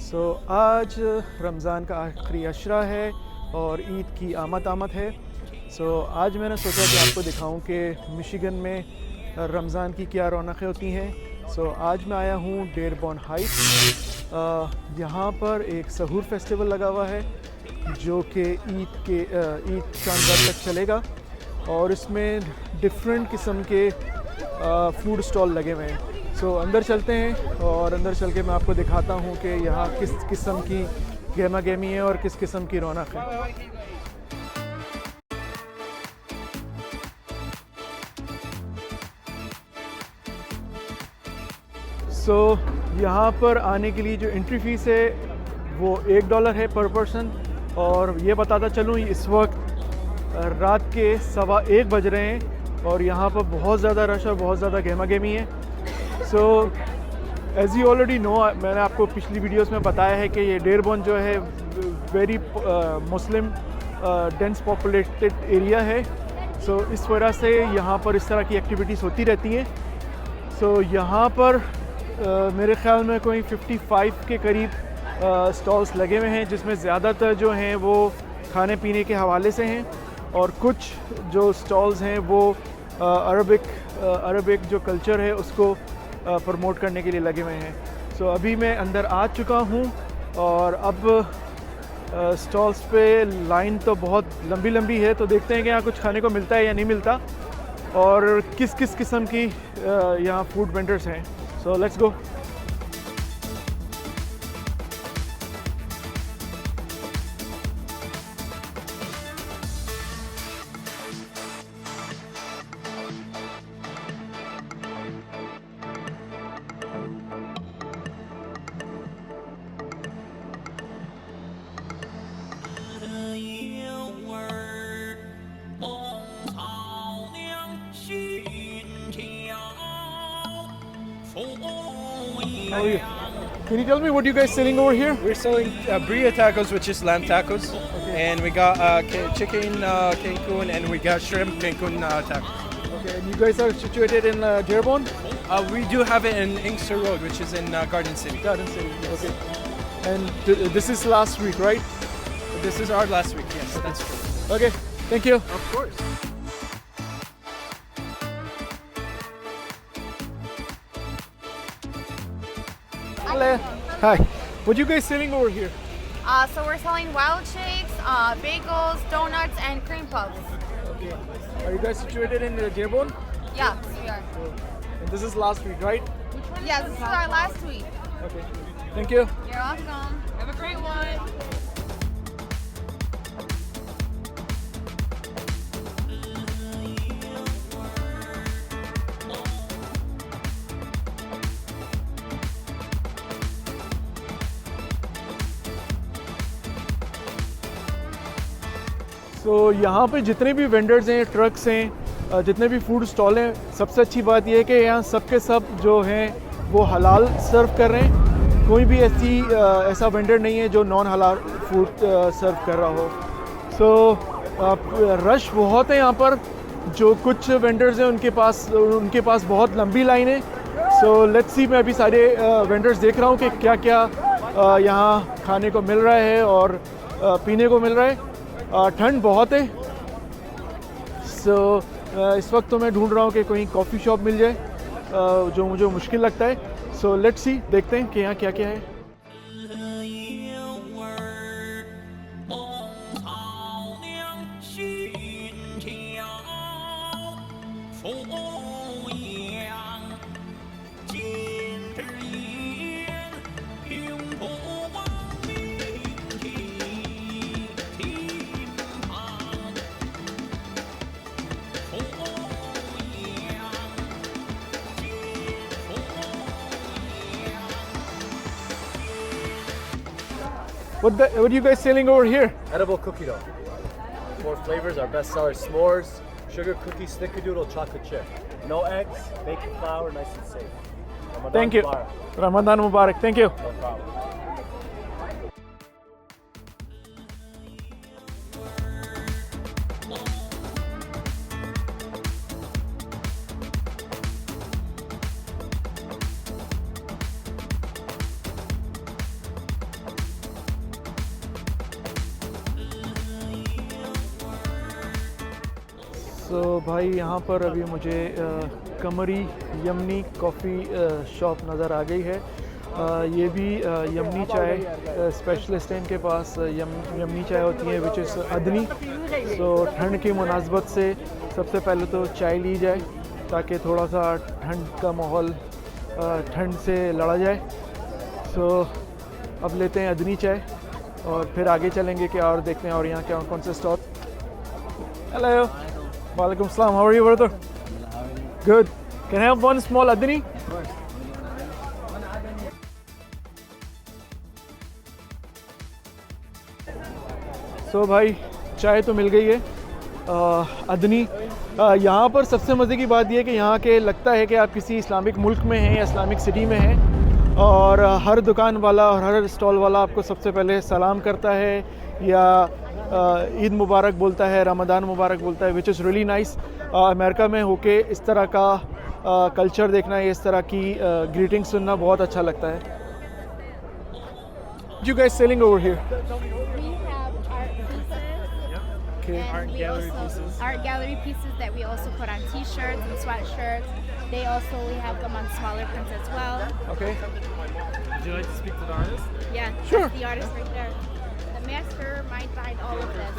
आज रमज़ान का आखिरी अशरा है और ईद की आमद है। आज मैंने सोचा कि आपको दिखाऊं कि मिशिगन में रमज़ान की क्या रौनकें होती हैं। आज मैं आया हूँ डेरबॉर्न हाइट्स। यहाँ पर एक सहूर फेस्टिवल लगा हुआ है जो कि ईद चांद रात तक चलेगा और इसमें डिफरेंट किस्म के फूड स्टॉल लगे हुए हैं। अंदर चलते हैं और अंदर चल के मैं आपको दिखाता हूँ कि यहाँ किस किस्म की गहमा गहमी है और किस किस्म की रौनक है। यहाँ पर आने के लिए जो एंट्री फ़ीस है वो $1 है पर पर्सन। और ये बताता चलूँ, इस वक्त रात के 1:15 बज रहे हैं और यहाँ पर बहुत ज़्यादा रश और बहुत ज़्यादा गहमा गहमी है। एज़ यू ऑलरेडी नो, मैंने आपको पिछली वीडियोस में बताया है कि ये डेरबॉर्न जो है वेरी मुस्लिम डेंस पॉपुलेटेड एरिया है। इस वजह से यहाँ पर इस तरह की एक्टिविटीज़ होती रहती हैं। यहाँ पर मेरे ख़्याल में कोई 55 के करीब स्टॉल्स लगे हुए हैं, जिसमें ज़्यादातर जो हैं वो खाने पीने के हवाले से हैं और कुछ जो स्टॉल्स हैं वो अरबिक जो कल्चर है उसको प्रमोट करने के लिए लगे हुए हैं। अभी मैं अंदर आ चुका हूँ और अब स्टॉल्स पे लाइन तो बहुत लंबी है। तो देखते हैं कि यहाँ कुछ खाने को मिलता है या नहीं मिलता और किस किस किस्म की यहाँ फूड वेंडर्स हैं। Let's go. How are you? Can you tell me what you guys selling over here? We're selling birria tacos, which is lamb tacos, and we got chicken Cancun, and we got shrimp Cancun tacos. Okay, and you guys are situated in Dearborn? We do have it in Inkster Road, which is in Garden City. Garden City, yes. Okay. And this is last week, right? This is our last week, yes, that's true. Okay, thank you. Of course. Hello. Hi. What you guys selling over here? So we're selling wild shakes, bagels, donuts, and cream puffs. Okay. Are you guys situated in Dearborn? Yes, we are. And this is last week, right? Yeah, this is our last week. Okay. Thank you. You're welcome. Have a great one. यहाँ पे जितने भी vendors हैं, trucks हैं, जितने भी food stall हैं, सबसे अच्छी बात यह है कि यहाँ सब के सब जो हैं वो हलाल सर्व कर रहे हैं। कोई भी ऐसा वेंडर नहीं है जो नॉन हलाल फूड सर्व कर रहा हो। रश बहुत है यहाँ पर। जो कुछ वेंडर्स हैं उनके पास बहुत लंबी लाइन है। लेट्स सी, मैं अभी सारे वेंडर्स देख रहा हूँ कि क्या क्या यहाँ खाने को मिल रहा है और पीने को मिल रहा है। ठंड बहुत है। इस वक्त तो मैं ढूंढ रहा हूँ कि कोई कॉफ़ी शॉप मिल जाए, जो मुझे मुश्किल लगता है। लेट्स सी, देखते हैं कि यहाँ क्या क्या है। What are you guys selling over here? Edible cookie dough. 4 flavors. Our best seller: s'mores, sugar cookie, snickerdoodle, chocolate chip. No eggs, baking flour, nice and safe. Ramadan Thank you. Mubarak. Ramadan Mubarak. Thank you. No problem. सो भाई यहाँ पर अभी मुझे कमरी यमनी coffee shop नज़र आ गई है। ये भी यमनी चाय स्पेशलिस्ट है इनके पास। यमनी चाय होती है विच इज़ अदनी। सो ठंड की मुनासबत से सबसे पहले तो चाय ली जाए ताकि थोड़ा सा ठंड का माहौल ठंड से लड़ा जाए। सो अब लेते हैं अदनी चाय और फिर आगे चलेंगे कि और देखते हैं और यहाँ क्या कौन से स्टॉल। हेलो, वालेकुम सलाम, how are you brother? Good, can I have one small अदनी? सो भाई चाय तो मिल गई है अदनी। यहाँ पर सबसे मज़े की बात यह है कि यहाँ के लगता है कि आप किसी इस्लामिक मुल्क में हैं या इस्लामिक सिटी में हैं, और हर दुकान वाला और हर स्टॉल वाला आपको सबसे पहले सलाम करता है या ईद मुबारक बोलता है, रमज़ान मुबारक बोलता है, which is really nice. America में होके इस तरह का कल्चर देखना, इस तरह की ग्रीटिंग सुनना बहुत अच्छा लगता है। You guys selling over here? We have art pieces. Okay. Art gallery pieces that we also put on T-shirts and sweatshirts. We have them on smaller prints as well. Okay. Would you like to speak to the artist? Yeah, Sure. that's the artist right there. The mastermind behind all of this.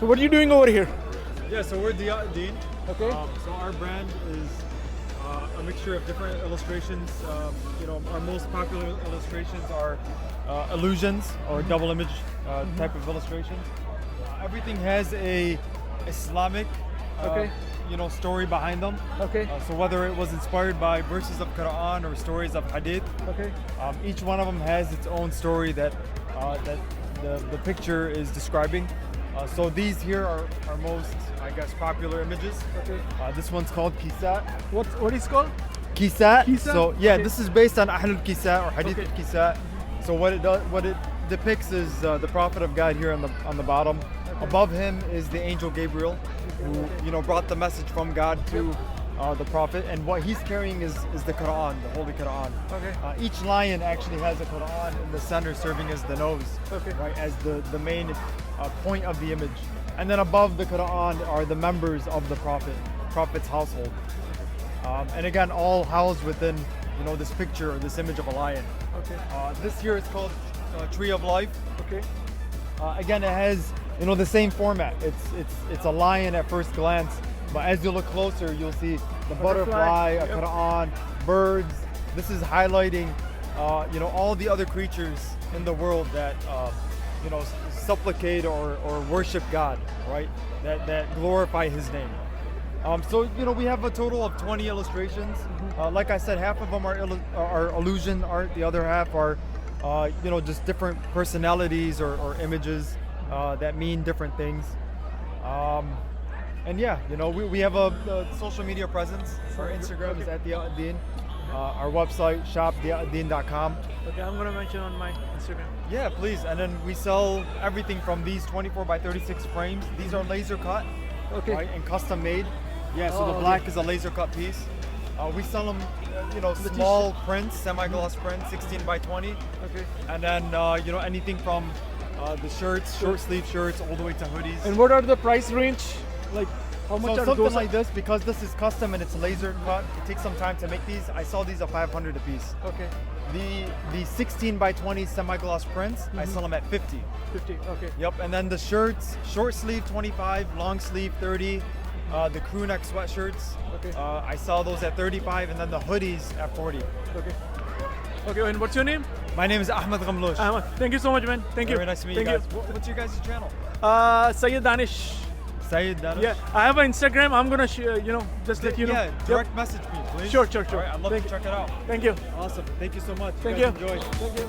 So what are you doing over here? Yeah, so we're Dean. Okay. So our brand is a mixture of different illustrations. Our most popular illustrations are illusions or double image type of illustrations. Everything has a Islamic Okay. story behind them. Okay. So whether it was inspired by verses of Quran or stories of Hadith, Okay. each one of them has its own story that the picture is describing. So these here are our most, I guess, popular images. Okay. This one's called Kisat. What is called? Kisat. Kisat? So yeah, Okay. this is based on Ahlul Kisat or Hadith Okay. Kisat. So what it depicts is the Prophet of God here on the bottom. Above him is the angel Gabriel, who brought the message from God to the Prophet, and what he's carrying is the Quran, the Holy Quran. Okay. Each lion actually has a Quran in the center, serving as the nose, Okay. right, as the main point of the image. And then above the Quran are the members of the Prophet's household. And again, all housed within this picture or this image of a lion. Okay. This here is called Tree of Life. Okay. Again, it has the same format. It's a lion at first glance, but as you look closer, you'll see the butterfly, a Yep. Quran, birds. This is highlighting all the other creatures in the world that supplicate or worship God, right? That glorify His name. So we have a total of 20 illustrations. Like I said, half of them are illusion art. The other half are just different personalities or images that mean different things. And yeah, we have a social media presence. Our Instagram is at @theaddin. Our website shop.theaddin.com. Okay, I'm gonna mention on my Instagram. Yeah, please. And then we sell everything from these 24 by 36 frames. These are laser cut, Okay. right, and custom made. Yeah, so Oh, the okay. black is a laser cut piece. We sell them, small prints, semi-gloss prints, 16 by 20. Okay. And then, anything from the shirts, short sleeve shirts, all the way to hoodies. And what are the price range? Like how much So are something those? like this, because this is custom and it's laser cut, it takes some time to make these. I sell these at 500 a piece. Okay. The 16 by 20 semi-gloss prints, I sell them at 50. 50. Okay. Yep, and then the shirts, short sleeve 25, long sleeve 30. The crew neck sweatshirts, Okay. I sell those at 35, and then the hoodies at 40. Okay. Okay. And what's your name? My name is Ahmed Ghamloush. Ahmad. Thank you so much, man. Thank you. Very nice to meet Thank you guys. What's your guys' channel? Sayyid Danish. Saeed Danish? Yeah, I have an Instagram. I'm gonna just let you know. Yeah, Yep. direct message me, please. Sure, sure, sure. All right, I'd love Thank to you. check it out. Thank you. Awesome. Thank you so much. Thank guys you. Enjoy. Thank you.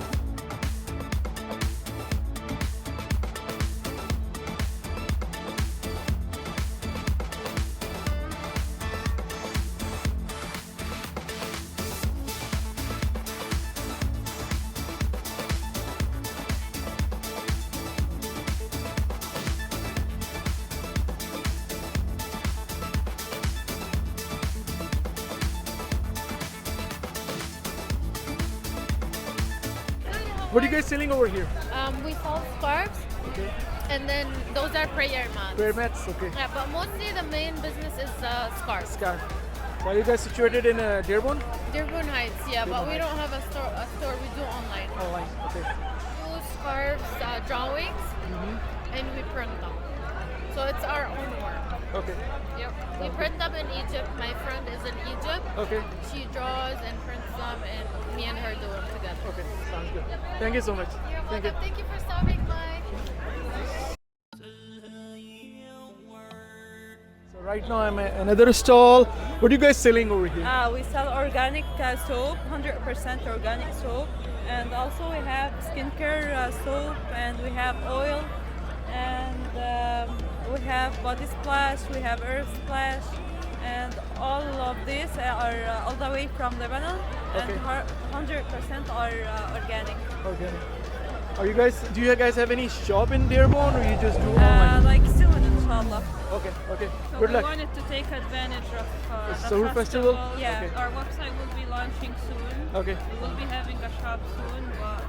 What are you guys selling over here? We sell scarves. Okay. and then those are prayer mats. Prayer mats, okay. Yeah, but mostly the main business is scarves. Scarf. So are you guys situated in Dearborn? Dearborn Heights, yeah, but we don't have a store. We do online. Online, okay. We do scarves, drawings, and we print them. So it's our own work. Okay, Yep. We print them in Egypt. My friend is in Egypt. okay, She draws and prints them, and me and her do them together. okay. Sounds good. Thank you so much. You're Thank welcome. Thank you for stopping by. So right now I'm at another stall. What are you guys selling over here? We sell organic soap, 100% organic soap, and also we have skincare soap, and we have oil, and we have body splash, we have earth splash, and all of these are all the way from Lebanon, Okay. and 100% are organic. Organic. Are you guys? Do you guys have any shop in Dearborn, or you just do online? Like soon, inshallah. Okay, okay. So Good we luck. wanted to take advantage of The the Sahur festival? Yeah, Okay. our website will be launching soon. Okay. We will be having a shop soon, but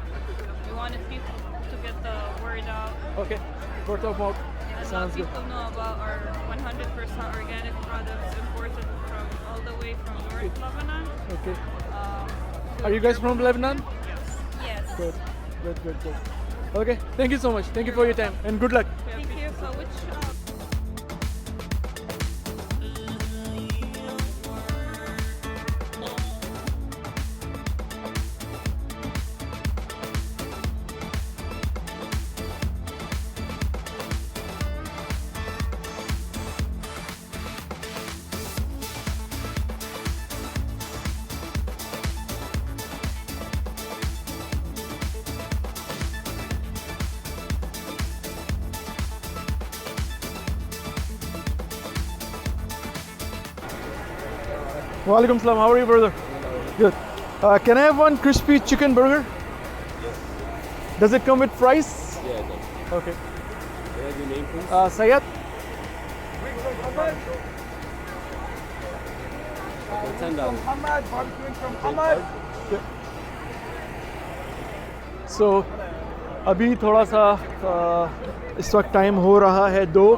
we wanted people to get the word out. Okay. Word of mouth. And Sounds let good. people know about our 100% organic products imported from all the way from North Lebanon. Okay. to Are you guys from Lebanon? Yes. Good. Good, good, good. Okay. Thank you so much. Thank you for your time and good luck. Thank you. So which Walaikum salam. How are you, brother? Good. Can I have one crispy chicken burger? Yes. Does it come with fries? Yeah, it does. Okay. Can I have your name, please? Sayed? Okay, $10. So, अभी थोड़ा सा इस वक्त time हो रहा है 2.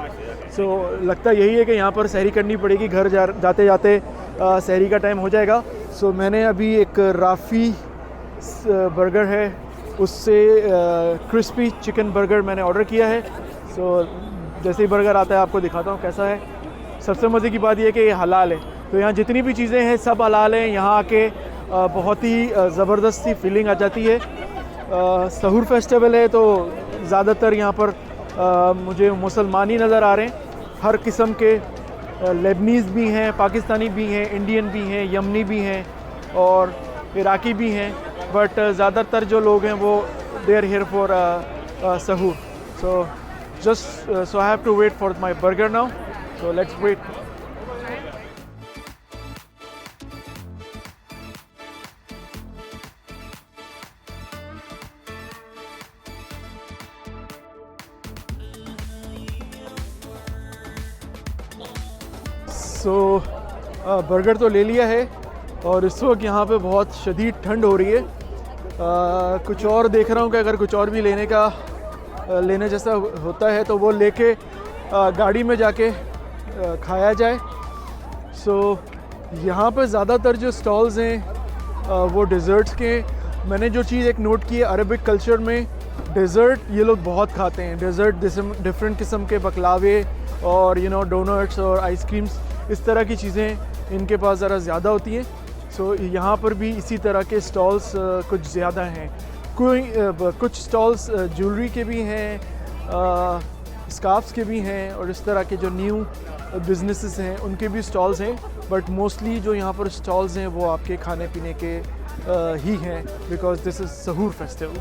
सो लगता यही है कि यहाँ पर सहरी करनी पड़ेगी. घर जाते जाते सहरी का टाइम हो जाएगा. सो मैंने अभी एक राफ़ी बर्गर है उससे क्रिस्पी चिकन बर्गर मैंने ऑर्डर किया है. सो जैसे ही बर्गर आता है आपको दिखाता हूँ कैसा है. सबसे मज़े की बात यह है कि ये हलाल है. तो यहाँ जितनी भी चीज़ें हैं सब हलाल हैं. यहाँ आके बहुत ही ज़बरदस्त सी फीलिंग आ जाती है. सहूर फेस्टिवल है तो ज़्यादातर यहाँ पर मुझे मुसलमान ही नज़र आ रहे हैं. हर किस्म के लेबनीज़ भी हैं, पाकिस्तानी भी हैं, इंडियन भी हैं, यमनी भी हैं और इराकी भी हैं. बट ज़्यादातर जो लोग हैं वो दे आर हियर फॉर सहूर. So so I have to wait for my burger now. So let's wait. So burger तो ले लिया है और इस वक्त यहाँ पे बहुत शदीद ठंड हो रही है. कुछ और देख रहा हूँ कि अगर कुछ और भी लेने जैसा होता है तो वो लेके गाड़ी में जाके खाया जाए. सो यहाँ पे ज़्यादातर जो स्टॉल्स हैं वो डेज़र्ट्स के. मैंने जो चीज़ एक नोट की है अरबिक कल्चर में डेज़र्ट ये लोग बहुत खाते हैं. डेज़र्ट डिफरेंट किस्म के बकलावे और डोनट्स और आइसक्रीम्स इस तरह की चीज़ें इनके पास ज़रा ज़्यादा होती हैं. सो यहाँ पर भी इसी तरह के स्टॉल्स कुछ ज़्यादा हैं. कुछ स्टॉल्स ज्वेलरी के भी हैं, स्कार्फ्स के भी हैं और इस तरह के जो न्यू बिजनेसेस हैं उनके भी स्टॉल्स हैं. बट मोस्टली जो यहाँ पर स्टॉल्स हैं वो आपके खाने पीने के ही हैं बिकॉज दिस इज़ सहूर फेस्टिवल.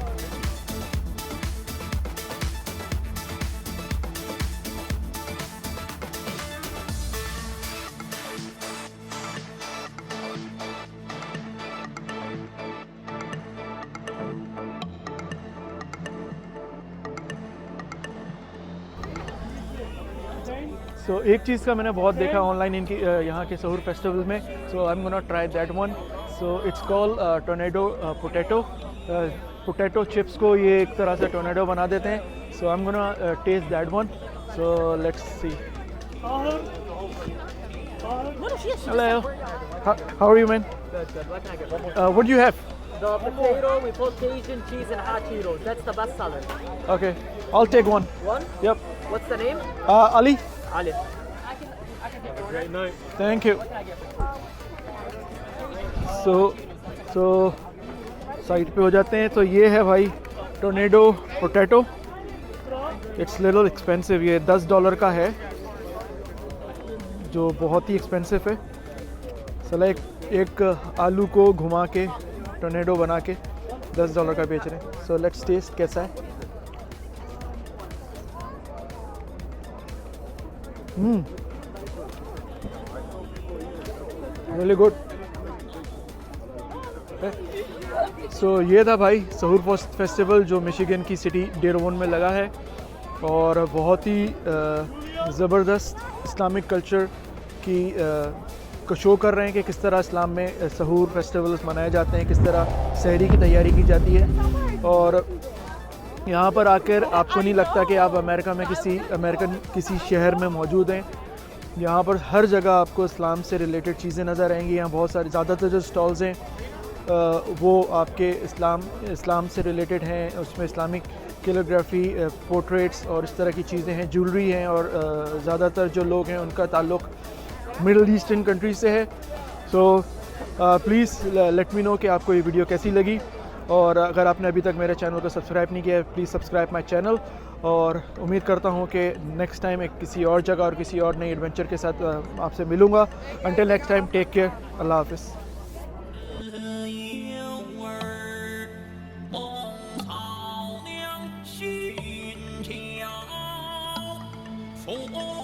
सो एक चीज़ का मैंने बहुत देखा ऑनलाइन इनकी यहाँ के सहूर फेस्टिवल में. So I am gonna try that one. So it's called tornado potato. Potato chips को ये एक तरह से टोर्नेडो बना देते हैं. So I am gonna test that one. So let's see. Hello. How are you, man? Good, good. What can I get? One more. What do you have? The potato, we put Cajun cheese and hot Cheetos. That's the best seller. Okay, I'll take one. One? Yep. What's the name? Ali. Ali. Great night. Thank you. So side पे हो जाते हैं. तो ये है भाई tornado potato. It's little expensive. ये $10 का है, जो बहुत ही एक्सपेंसिव है. सला एक आलू को घुमा के टोर्नेडो बना के $10 का बेच रहे हैं. सो लेट्स टेस्ट कैसा है. Really good. सो ये था भाई सहूर फेस्टिवल जो मिशिगन की सिटी डेरोन में लगा है, और बहुत ही ज़बरदस्त इस्लामिक कल्चर की को शो कर रहे हैं कि किस तरह इस्लाम में सहूर फेस्टिवल्स मनाए जाते हैं, किस तरह सहरी की तैयारी की जाती है. और यहाँ पर आकर आपको नहीं लगता कि आप अमेरिका में किसी शहर में मौजूद हैं. यहाँ पर हर जगह आपको इस्लाम से रिलेटेड चीज़ें नज़र आएंगी. यहाँ बहुत सारी ज़्यादातर जो स्टॉल्स हैं वो आपके इस्लाम से रिलेटेड हैं. उसमें इस्लामिक कैलीग्राफी, पोर्ट्रेट्स और इस तरह की चीज़ें हैं. ज्वेलरी हैं, और ज़्यादातर जो लोग हैं उनका ताल्लुक़ मिडल ईस्टर्न कंट्री से है. So please let me know कि आपको ये वीडियो कैसी लगी. और अगर आपने अभी तक मेरे चैनल को सब्सक्राइब नहीं किया है, प्लीज़ सब्सक्राइब माई चैनल. और उम्मीद करता हूँ कि नेक्स्ट टाइम एक किसी और जगह और किसी और नई एडवेंचर के साथ आपसे मिलूँगा. Until next time, take care. अल्लाह हाफ़िज़. For